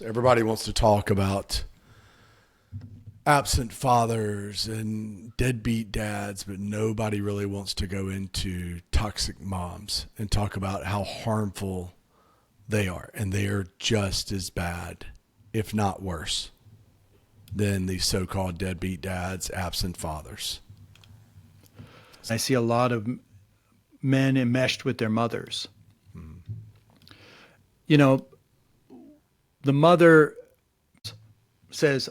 Everybody wants to talk about absent fathers and deadbeat dads, but nobody really wants to go into toxic moms and talk about how harmful they are. And they are just as bad, if not worse, than these so called deadbeat dads, absent fathers. I see a lot of men enmeshed with their mothers. You know, the mother says,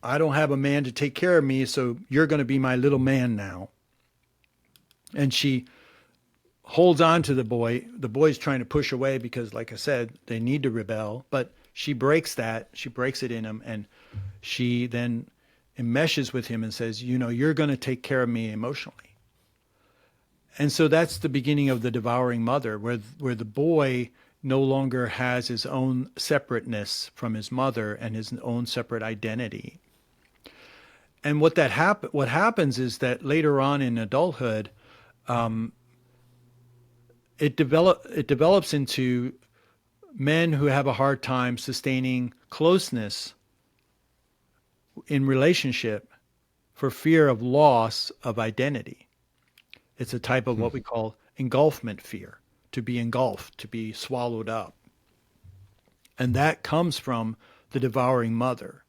I don't have a man to take care of me, so you're going to be my little man now. And she holds on to the boy. The boy's trying to push away because, like I said, they need to rebel. But she breaks that. She breaks it in him. And she then enmeshes with him and says, you're going to take care of me emotionally. And so that's the beginning of the devouring mother, where the boy no longer has his own separateness from his mother and his own separate identity. And what happens is that later on in adulthood, it develops into men who have a hard time sustaining closeness in relationship for fear of loss of identity. It's a type of what we call engulfment fear, to be engulfed, to be swallowed up. And that comes from the devouring mother.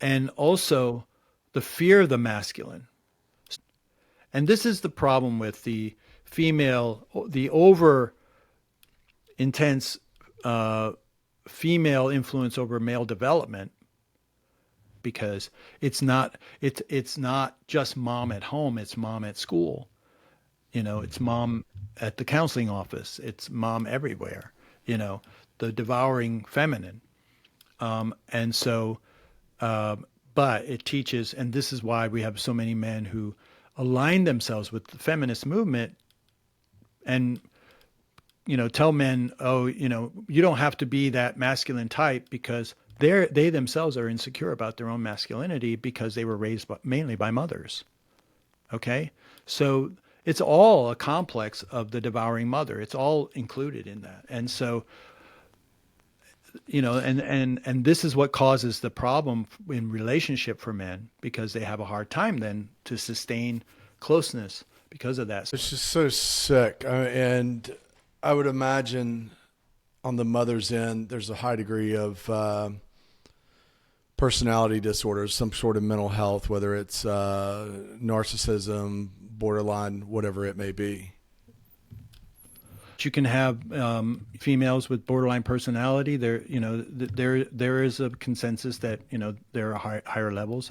And also the fear of the masculine. And this is the problem with the over intense female influence over male development, because it's not just mom at home, it's mom at school. It's mom at the counseling office, it's mom everywhere, the devouring feminine. And so, but it teaches, and this is why we have so many men who align themselves with the feminist movement and, tell men, oh, you don't have to be that masculine type, because they themselves are insecure about their own masculinity because they were raised mainly by mothers. Okay. So it's all a complex of the devouring mother. It's all included in that. And so, and this is what causes the problem in relationship for men, because they have a hard time then to sustain closeness because of that. It's just so sick. And I would imagine on the mother's end, there's a high degree of personality disorders, some sort of mental health, whether it's narcissism, borderline, whatever it may be. You can have females with borderline personality. There is a consensus that there are higher levels.